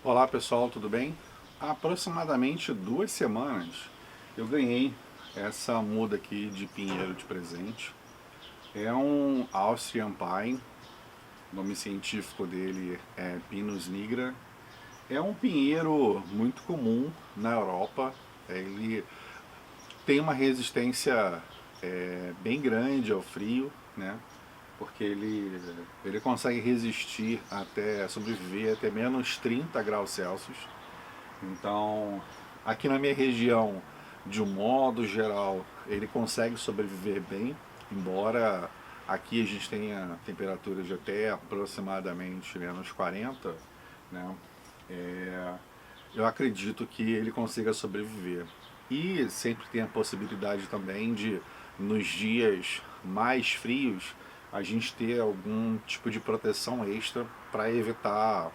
Olá pessoal, tudo bem? Há aproximadamente 2 semanas eu ganhei essa muda aqui de pinheiro de presente. É um Austrian Pine, o nome científico dele é Pinus nigra. É um pinheiro muito comum na Europa. Ele tem uma resistência bem grande ao frio, né? Porque ele consegue resistir até sobreviver até menos 30 graus Celsius. Então, aqui na minha região, de um modo geral, ele consegue sobreviver bem, embora aqui a gente tenha temperaturas de até aproximadamente menos 40, né? É, eu acredito que ele consiga sobreviver. E sempre tem a possibilidade também de, nos dias mais frios, a gente ter algum tipo de proteção extra para evitar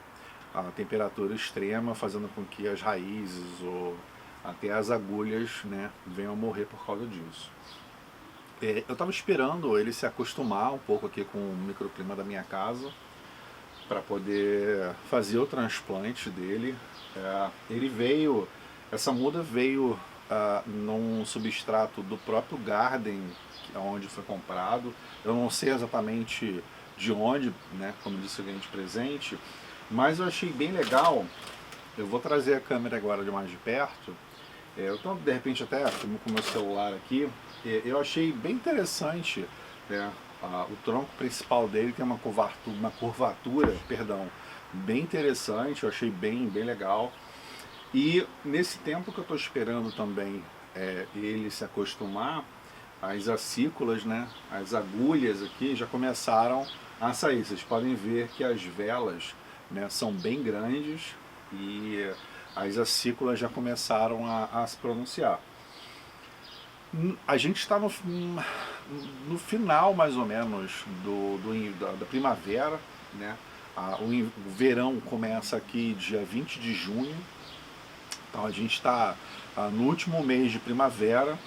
a temperatura extrema, fazendo com que as raízes ou até as agulhas, né, venham a morrer por causa disso. Eu estava esperando ele se acostumar um pouco aqui com o microclima da minha casa para poder fazer o transplante dele. Ele veio, essa muda veio num substrato do próprio Garden, onde foi comprado. Eu não sei exatamente de onde, né, como disse o de presente, mas eu achei bem legal. Eu vou trazer a câmera agora de mais de perto. Eu estou de repente até filmo com o meu celular aqui. Eu achei bem interessante, né? O tronco principal dele tem uma curvatura, perdão, bem interessante. Eu achei bem legal. E nesse tempo que eu estou esperando também ele se acostumar, as acículas, né, as agulhas aqui já começaram a sair. Vocês podem ver que as velas, né, são bem grandes e as acículas já começaram a se pronunciar. A gente está no final, mais ou menos, da primavera, né? O verão começa aqui dia 20 de junho, então a gente está no último mês de primavera.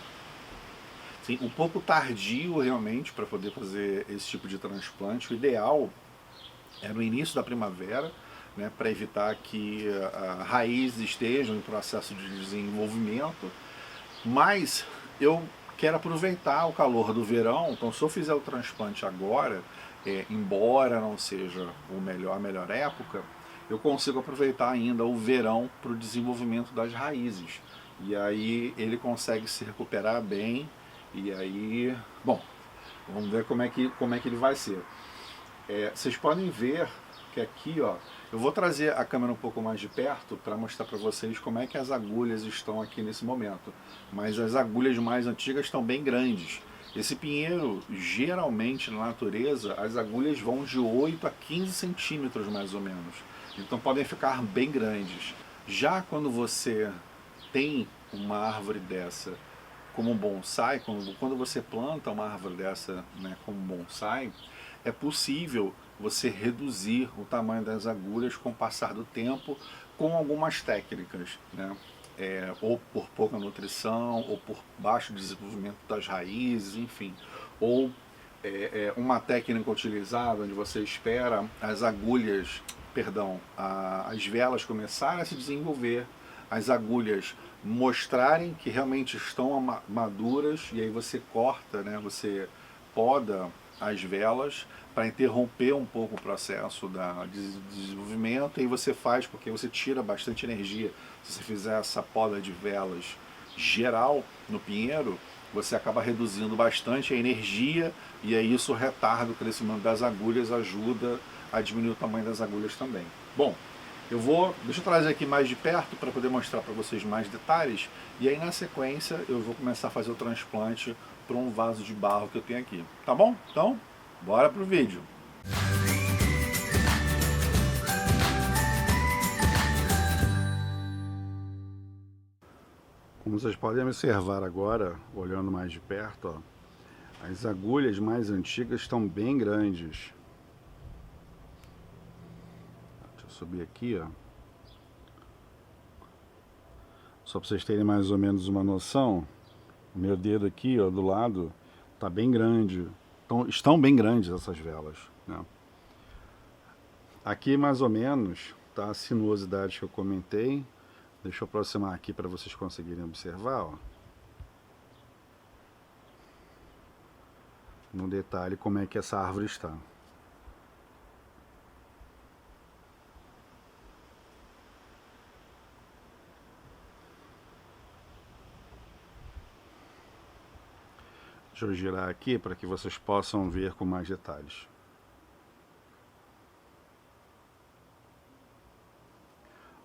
Sim, um pouco tardio realmente para poder fazer esse tipo de transplante. O ideal é no início da primavera, né, para evitar que raízes estejam em processo de desenvolvimento. Mas eu quero aproveitar o calor do verão, então se eu fizer o transplante agora, embora não seja a melhor época, eu consigo aproveitar ainda o verão para o desenvolvimento das raízes. E aí ele consegue se recuperar bem. E aí, bom, vamos ver como é que ele vai ser. Vocês podem ver que aqui, ó, eu vou trazer a câmera um pouco mais de perto para mostrar para vocês como é que as agulhas estão aqui nesse momento. Mas as agulhas mais antigas estão bem grandes. Esse pinheiro, geralmente na natureza, as agulhas vão de 8 a 15 centímetros mais ou menos. Então podem ficar bem grandes. Já quando você tem uma árvore dessa como um bonsai, quando você planta uma árvore dessa, né, como bonsai, é possível você reduzir o tamanho das agulhas com o passar do tempo com algumas técnicas, né? Ou por pouca nutrição, ou por baixo desenvolvimento das raízes, enfim. Ou uma técnica utilizada onde você espera as agulhas, perdão, as velas começarem a se desenvolver, as agulhas mostrarem que realmente estão maduras, e aí você corta, né, você poda as velas para interromper um pouco o processo de desenvolvimento, e aí você faz porque você tira bastante energia. Se você fizer essa poda de velas geral no pinheiro, você acaba reduzindo bastante a energia, e aí isso retarda o crescimento das agulhas, ajuda a diminuir o tamanho das agulhas também. Bom, deixa eu trazer aqui mais de perto para poder mostrar para vocês mais detalhes, e aí na sequência eu vou começar a fazer o transplante para um vaso de barro que eu tenho aqui, tá bom? Então, bora pro vídeo. Como vocês podem observar agora, olhando mais de perto, ó, as agulhas mais antigas estão bem grandes. Deixa eu subir aqui, ó. Só para vocês terem mais ou menos uma noção, o meu dedo aqui, ó, do lado, está bem grande. Então, estão bem grandes essas velas, né? Aqui mais ou menos tá? A sinuosidade que eu comentei. Deixa eu aproximar aqui para vocês conseguirem observar, ó. No detalhe como é que essa árvore está. Deixa eu girar aqui para que vocês possam ver com mais detalhes.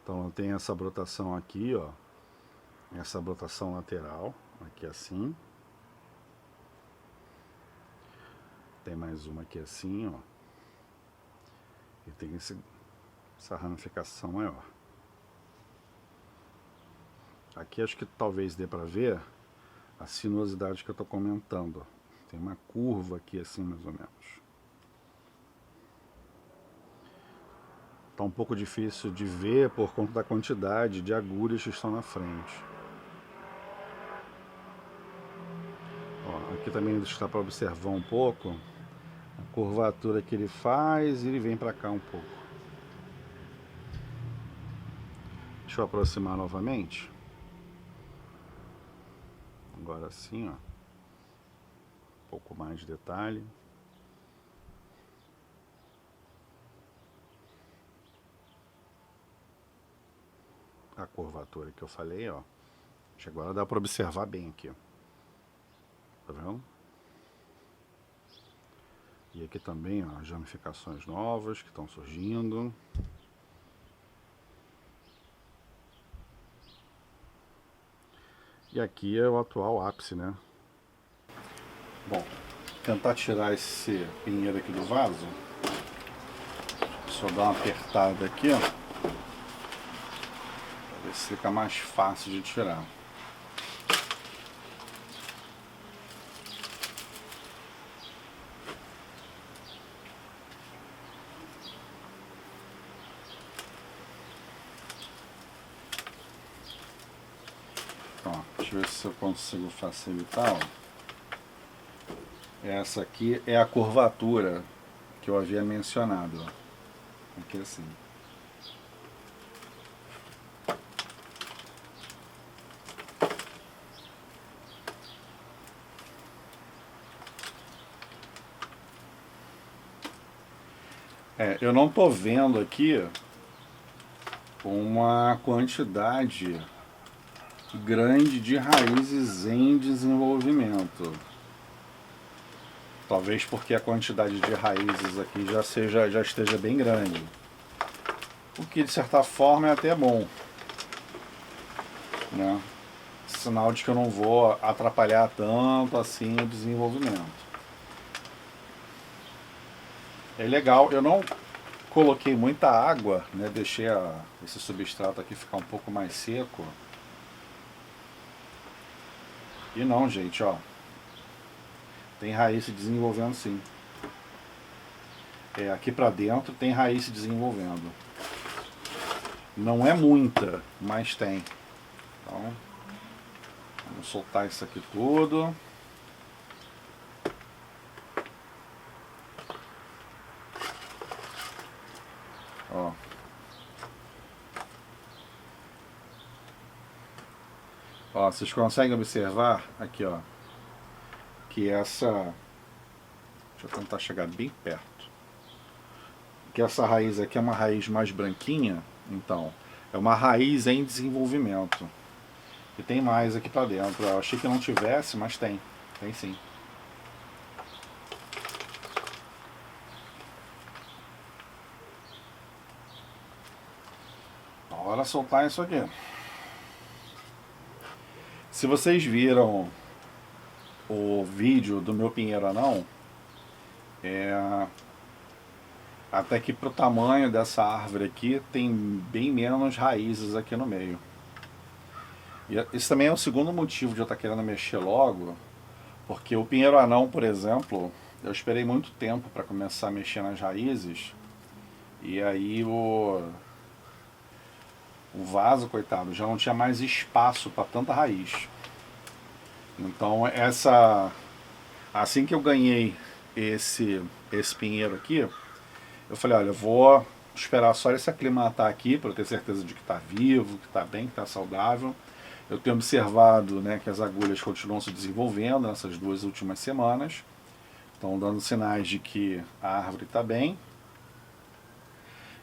Então tem essa brotação aqui, ó. Essa brotação lateral, aqui assim. Tem mais uma aqui assim, ó. E tem essa ramificação maior. Aqui acho que talvez dê para ver a sinuosidade que eu estou comentando. Tem uma curva aqui assim, mais ou menos. Está um pouco difícil de ver por conta da quantidade de agulhas que estão na frente. Ó, aqui também está para observar um pouco a curvatura que ele faz e ele vem para cá um pouco. Deixa eu aproximar novamente. Agora sim, ó. Um pouco mais de detalhe. A curvatura que eu falei, ó. Agora dá para observar bem aqui, ó. Tá vendo? E aqui também, ó, as ramificações novas que estão surgindo. E aqui é o atual ápice, né? Bom, tentar tirar esse pinheiro aqui do vaso. Só dar uma apertada aqui, ó. Pra ver se fica mais fácil de tirar. Deixa eu ver se eu consigo facilitar. Ó. Essa aqui é a curvatura que eu havia mencionado. Ó. Aqui assim. Eu não estou vendo aqui uma quantidade grande de raízes em desenvolvimento. Talvez porque a quantidade de raízes aqui já esteja bem grande. O que de certa forma é até bom, né? Sinal de que eu não vou atrapalhar tanto assim o desenvolvimento. É legal, eu não coloquei muita água, né? Deixei esse substrato aqui ficar um pouco mais seco. E não, gente, ó. Tem raiz se desenvolvendo sim. Aqui pra dentro tem raiz se desenvolvendo. Não é muita, mas tem. Então, vamos soltar isso aqui tudo. Ó. Ó, vocês conseguem observar aqui, ó, que essa... Deixa eu tentar chegar bem perto. Que essa raiz aqui é uma raiz mais branquinha, então, é uma raiz em desenvolvimento. E tem mais aqui pra dentro. Eu achei que não tivesse, mas tem. Tem sim. Bora soltar isso aqui. Se vocês viram o vídeo do meu pinheiro anão, até que pro tamanho dessa árvore aqui tem bem menos raízes aqui no meio. E esse também é o segundo motivo de eu estar querendo mexer logo, porque o pinheiro anão, por exemplo, eu esperei muito tempo para começar a mexer nas raízes, e aí o vaso, coitado, já não tinha mais espaço para tanta raiz. Então assim que eu ganhei esse pinheiro aqui, eu falei, olha, eu vou esperar só ele se aclimatar aqui para eu ter certeza de que está vivo, que está bem, que está saudável. Eu tenho observado, né, que as agulhas continuam se desenvolvendo nessas 2 últimas semanas. Estão dando sinais de que a árvore está bem.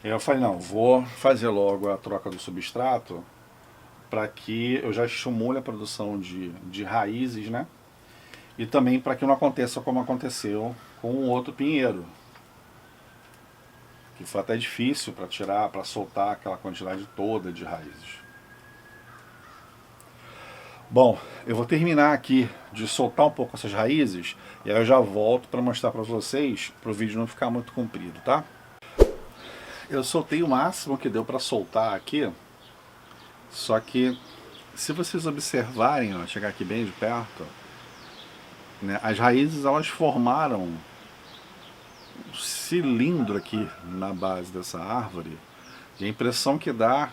Eu falei, não, vou fazer logo a troca do substrato para que eu já estimule a produção de raízes, né? E também para que não aconteça como aconteceu com o outro pinheiro, que foi até difícil para tirar, para soltar aquela quantidade toda de raízes. Bom, eu vou terminar aqui de soltar um pouco essas raízes e aí eu já volto para mostrar para vocês, para o vídeo não ficar muito comprido, tá? Eu soltei o máximo que deu para soltar aqui, só que se vocês observarem, ó, chegar aqui bem de perto, né, as raízes elas formaram um cilindro aqui na base dessa árvore e a impressão que dá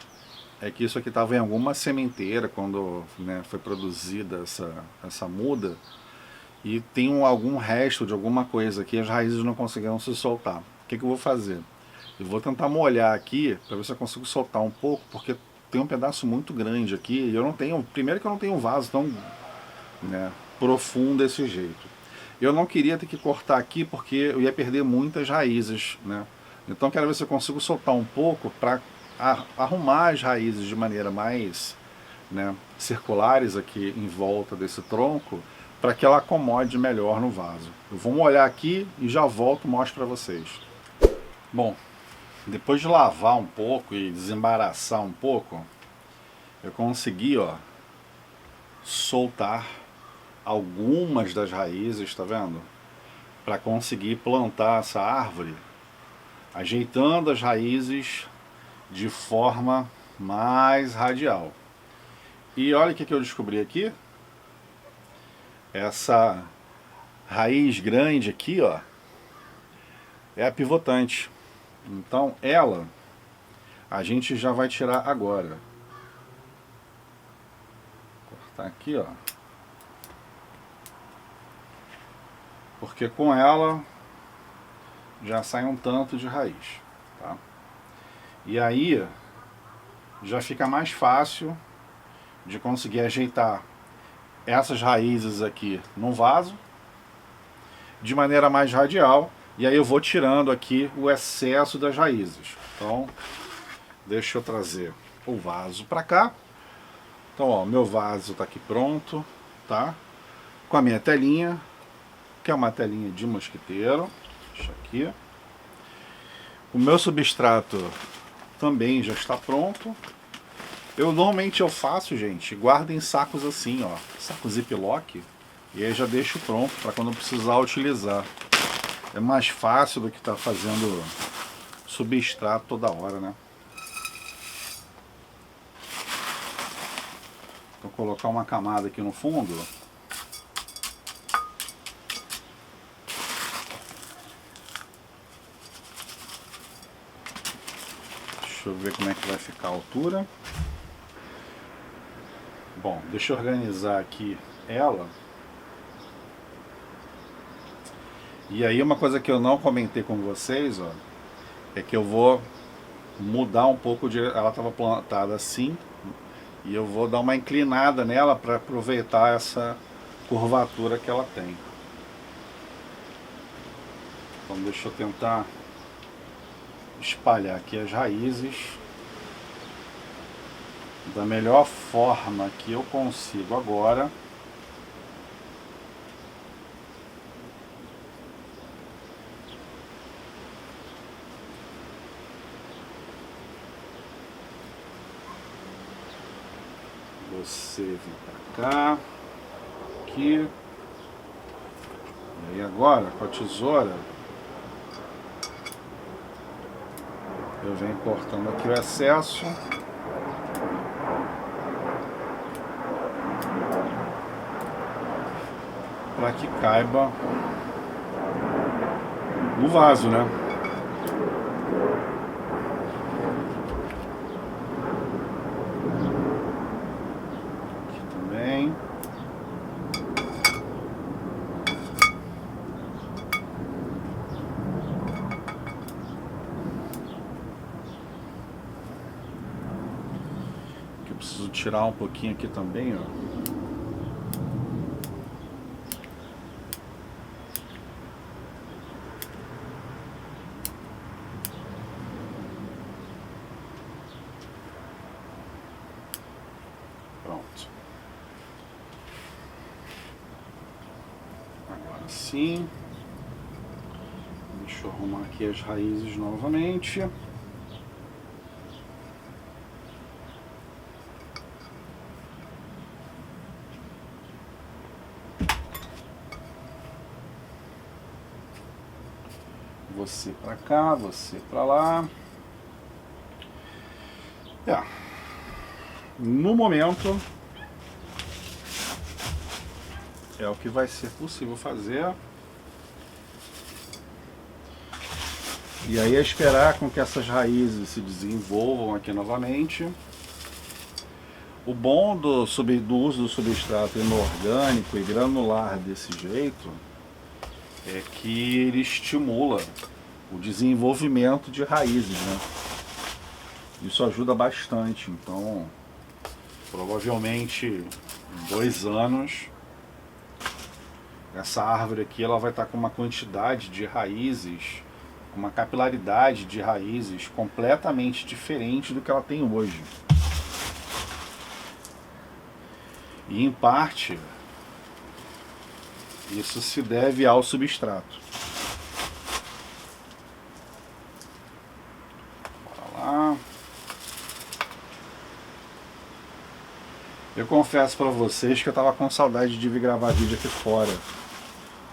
é que isso aqui estava em alguma sementeira quando, né, foi produzida essa muda e tem algum resto de alguma coisa aqui, as raízes não conseguiram se soltar. O que eu vou fazer? Eu vou tentar molhar aqui para ver se eu consigo soltar um pouco, porque tem um pedaço muito grande aqui e eu não tenho, primeiro que eu não tenho um vaso tão, né, profundo desse jeito. Eu não queria ter que cortar aqui porque eu ia perder muitas raízes, né? Então quero ver se eu consigo soltar um pouco para arrumar as raízes de maneira mais, né, circulares aqui em volta desse tronco, para que ela acomode melhor no vaso. Eu vou molhar aqui e já volto e mostro para vocês. Bom, depois de lavar um pouco e desembaraçar um pouco, eu consegui, ó, soltar algumas das raízes, tá vendo? Para conseguir plantar essa árvore, ajeitando as raízes de forma mais radial. E olha o que eu descobri aqui. Essa raiz grande aqui, ó, é a pivotante. Então ela a gente já vai tirar agora. Vou cortar aqui, ó. Porque com ela já sai um tanto de raiz, tá? E aí já fica mais fácil de conseguir ajeitar essas raízes aqui no vaso de maneira mais radial. E aí eu vou tirando aqui o excesso das raízes. Então, deixa eu trazer o vaso para cá. Então, ó, meu vaso está aqui pronto, tá? Com a minha telinha, que é uma telinha de mosquiteiro. Deixa aqui. O meu substrato também já está pronto. Normalmente eu faço, gente, guardo em sacos assim, ó, saco ziplock, e aí já deixo pronto para quando eu precisar utilizar. É mais fácil do que estar fazendo substrato toda hora, né? Vou colocar uma camada aqui no fundo. Deixa eu ver como é que vai ficar a altura. Bom, deixa eu organizar aqui ela. E aí uma coisa que eu não comentei com vocês, ó, é que eu vou mudar um pouco de... Ela estava plantada assim, e eu vou dar uma inclinada nela para aproveitar essa curvatura que ela tem. Então deixa eu tentar espalhar aqui as raízes da melhor forma que eu consigo agora. Você vem pra cá, aqui, e aí agora com a tesoura eu venho cortando aqui o excesso. Para que caiba no vaso, né? Aqui também. Eu preciso tirar um pouquinho aqui também, ó. Pronto. Agora sim. Deixa eu arrumar aqui as raízes novamente. Você para cá, você para lá. No momento é o que vai ser possível fazer. E aí é esperar com que essas raízes se desenvolvam aqui novamente. O bom do uso do substrato inorgânico e granular desse jeito é que ele estimula o desenvolvimento de raízes, né? Isso ajuda bastante. Então, provavelmente em 2 anos, essa árvore aqui ela vai estar com uma quantidade de raízes, uma capilaridade de raízes completamente diferente do que ela tem hoje. E em parte, isso se deve ao substrato. Bora lá. Eu confesso para vocês que eu estava com saudade de vir gravar vídeo aqui fora.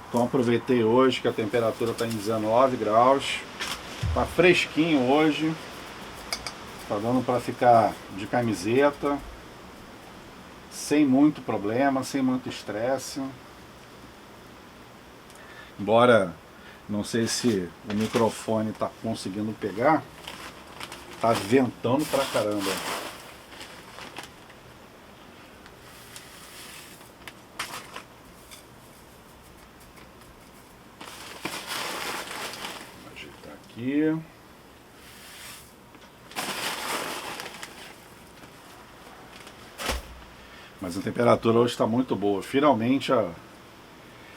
Então aproveitei hoje que a temperatura está em 19 graus. Tá fresquinho hoje. Tá dando para ficar de camiseta. Sem muito problema, sem muito estresse. Embora não sei se o microfone está conseguindo pegar, tá ventando pra caramba. Vou ajeitar aqui. Mas a temperatura hoje está muito boa. Finalmente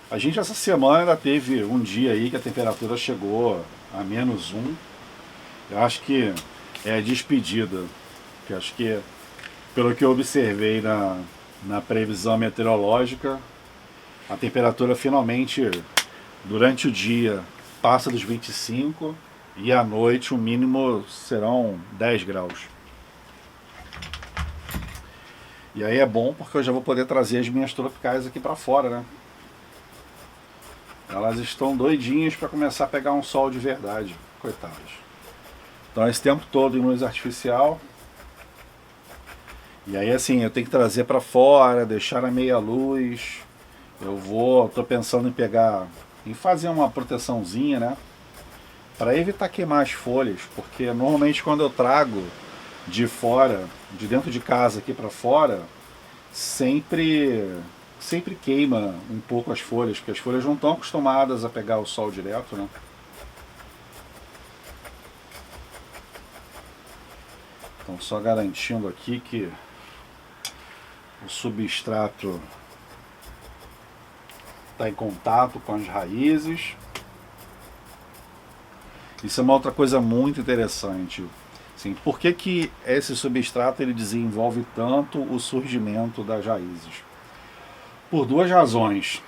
a gente essa semana ainda teve um dia aí que a temperatura chegou a -1. Eu acho que é a despedida. Que acho que, pelo que eu observei na previsão meteorológica, a temperatura finalmente, durante o dia, passa dos 25 e à noite o mínimo serão 10 graus. E aí é bom porque eu já vou poder trazer as minhas tropicais aqui para fora, né? Elas estão doidinhas para começar a pegar um sol de verdade, coitadas. Então esse tempo todo em luz artificial. E aí assim, eu tenho que trazer para fora, deixar na meia luz. Tô pensando em fazer uma proteçãozinha, né? Para evitar queimar as folhas, porque normalmente quando eu trago de fora, de dentro de casa aqui para fora, sempre queima um pouco as folhas, porque as folhas não estão acostumadas a pegar o sol direto, né? Então só garantindo aqui que o substrato está em contato com as raízes. Isso é uma outra coisa muito interessante. Assim, por que esse substrato ele desenvolve tanto o surgimento das raízes? Por 2 razões.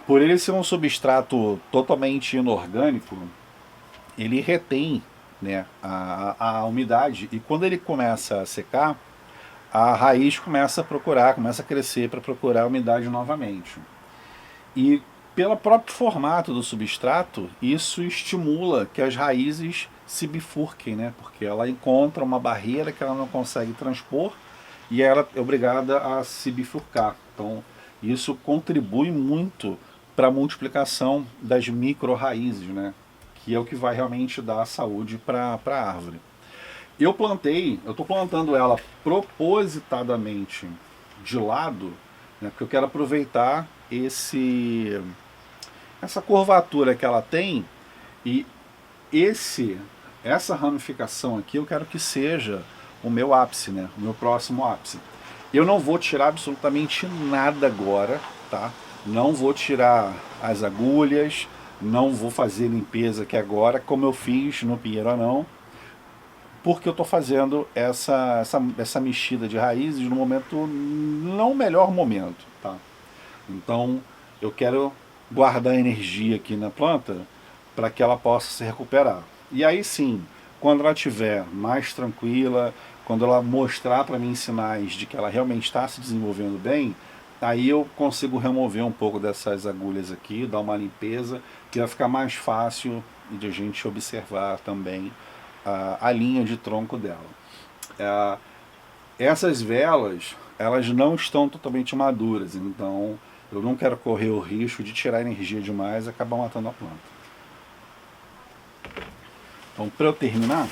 Por ele ser um substrato totalmente inorgânico, ele retém, né, a umidade, e quando ele começa a secar, a raiz começa a crescer para procurar a umidade novamente. E pelo próprio formato do substrato, isso estimula que as raízes se bifurquem, né? Porque ela encontra uma barreira que ela não consegue transpor e ela é obrigada a se bifurcar. Então, isso contribui muito para a multiplicação das micro-raízes, né? Que é o que vai realmente dar saúde para a árvore. Eu estou plantando ela propositadamente de lado, né? Porque eu quero aproveitar essa curvatura que ela tem e essa ramificação aqui eu quero que seja o meu ápice, né? O meu próximo ápice. Eu não vou tirar absolutamente nada agora, tá? Não vou tirar as agulhas, não vou fazer limpeza aqui agora, como eu fiz no Pinheiro Anão, porque eu estou fazendo essa mexida de raízes no momento, não o melhor momento, tá? Então eu quero guardar energia aqui na planta para que ela possa se recuperar. E aí sim, quando ela estiver mais tranquila, quando ela mostrar para mim sinais de que ela realmente está se desenvolvendo bem, aí eu consigo remover um pouco dessas agulhas aqui, dar uma limpeza, que vai ficar mais fácil de a gente observar também a linha de tronco dela. Essas velas, elas não estão totalmente maduras, então eu não quero correr o risco de tirar energia demais e acabar matando a planta. Então, para eu terminar,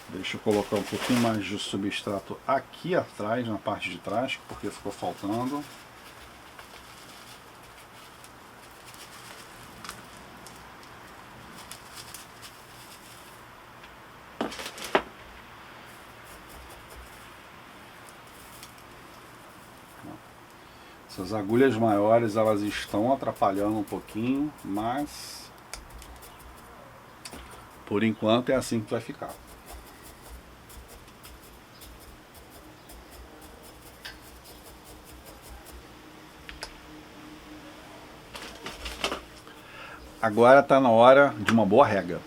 deixa eu colocar um pouquinho mais de substrato aqui atrás, na parte de trás, porque ficou faltando. Essas agulhas maiores, elas estão atrapalhando um pouquinho, mas por enquanto é assim que vai ficar. Agora está na hora de uma boa rega.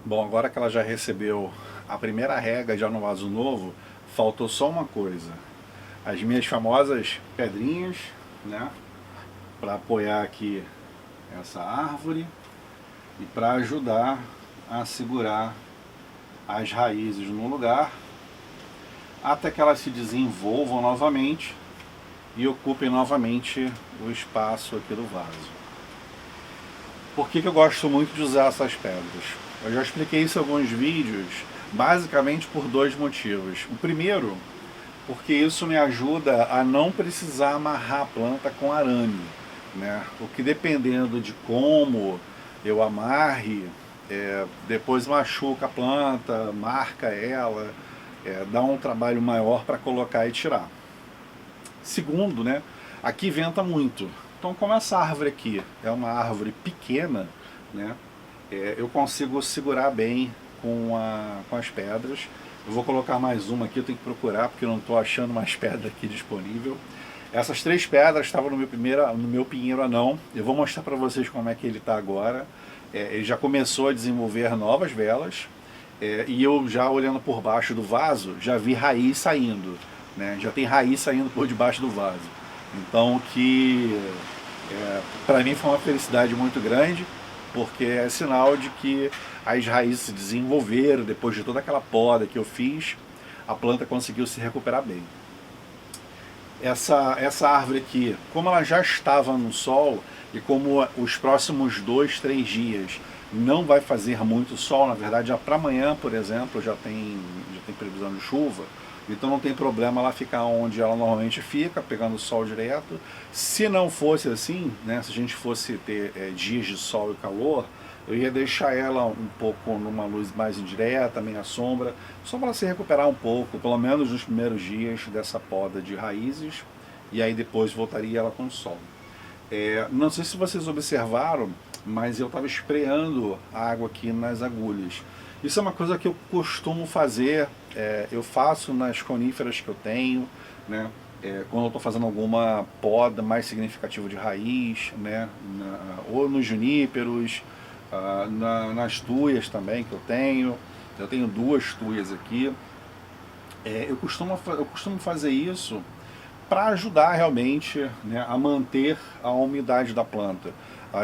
Bom, agora que ela já recebeu a primeira rega já no vaso novo, faltou só uma coisa. As minhas famosas pedrinhas, né? Para apoiar aqui essa árvore e para ajudar a segurar as raízes no lugar até que elas se desenvolvam novamente e ocupem novamente o espaço aqui do vaso. Por que eu gosto muito de usar essas pedras? Eu já expliquei isso em alguns vídeos, basicamente por dois motivos. O primeiro, porque isso me ajuda a não precisar amarrar a planta com arame, né? O que, dependendo de como eu amarre, depois machuca a planta, marca ela, dá um trabalho maior para colocar e tirar. Segundo, né, aqui venta muito. Então, como essa árvore aqui é uma árvore pequena, né, eu consigo segurar bem com as pedras. Eu vou colocar mais uma aqui, eu tenho que procurar, porque eu não estou achando mais pedra aqui disponível. Essas 3 pedras estavam no meu pinheiro anão. Eu vou mostrar para vocês como é que ele está agora. Ele já começou a desenvolver novas velas. E eu já olhando por baixo do vaso, já vi raiz saindo, né? Já tem raiz saindo por debaixo do vaso. Então, para mim foi uma felicidade muito grande, porque é sinal de que as raízes se desenvolveram. Depois de toda aquela poda que eu fiz, a planta conseguiu se recuperar bem. Essa árvore aqui, como ela já estava no sol, e como os próximos 2, 3 dias não vai fazer muito sol, na verdade já para amanhã, por exemplo, já tem previsão de chuva, então não tem problema ela ficar onde ela normalmente fica, pegando sol direto. Se não fosse assim, né, se a gente fosse ter dias de sol e calor, eu ia deixar ela um pouco numa luz mais indireta, meia sombra, só para ela se recuperar um pouco, pelo menos nos primeiros dias dessa poda de raízes, e aí depois voltaria ela com o sol. Não sei se vocês observaram, mas eu estava espreando água aqui nas agulhas. Isso é uma coisa que eu costumo fazer, eu faço nas coníferas que eu tenho, né? Quando eu estou fazendo alguma poda mais significativa de raiz, né? Ou nos juníperos, nas tuias também que eu tenho. Eu tenho 2 tuias aqui. Eu costumo fazer isso para ajudar realmente, né, a manter a umidade da planta.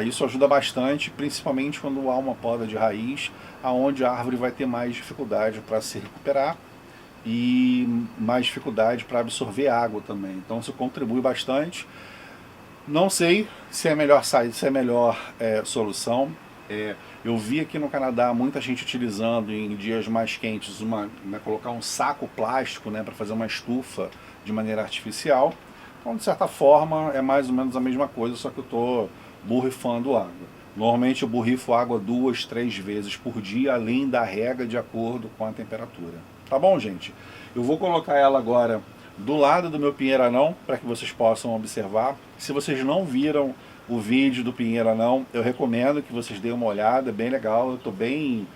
Isso ajuda bastante, principalmente quando há uma poda de raiz, aonde a árvore vai ter mais dificuldade para se recuperar e mais dificuldade para absorver água também. Então isso contribui bastante. Não sei se é a melhor saída, se é a melhor solução. Eu vi aqui no Canadá muita gente utilizando em dias mais quentes colocar um saco plástico, né, para fazer uma estufa de maneira artificial. Então, de certa forma, é mais ou menos a mesma coisa, só que eu estou borrifando água. Normalmente eu borrifo água 2, 3 vezes por dia, além da rega, de acordo com a temperatura. Tá bom, gente? Eu vou colocar ela agora do lado do meu pinheiro-anão, para que vocês possam observar. Se vocês não viram o vídeo do pinheiro-anão, eu recomendo que vocês deem uma olhada, é bem legal. Eu estou bem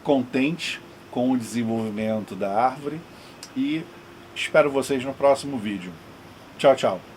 contente com o desenvolvimento da árvore e espero vocês no próximo vídeo. Tchau, tchau.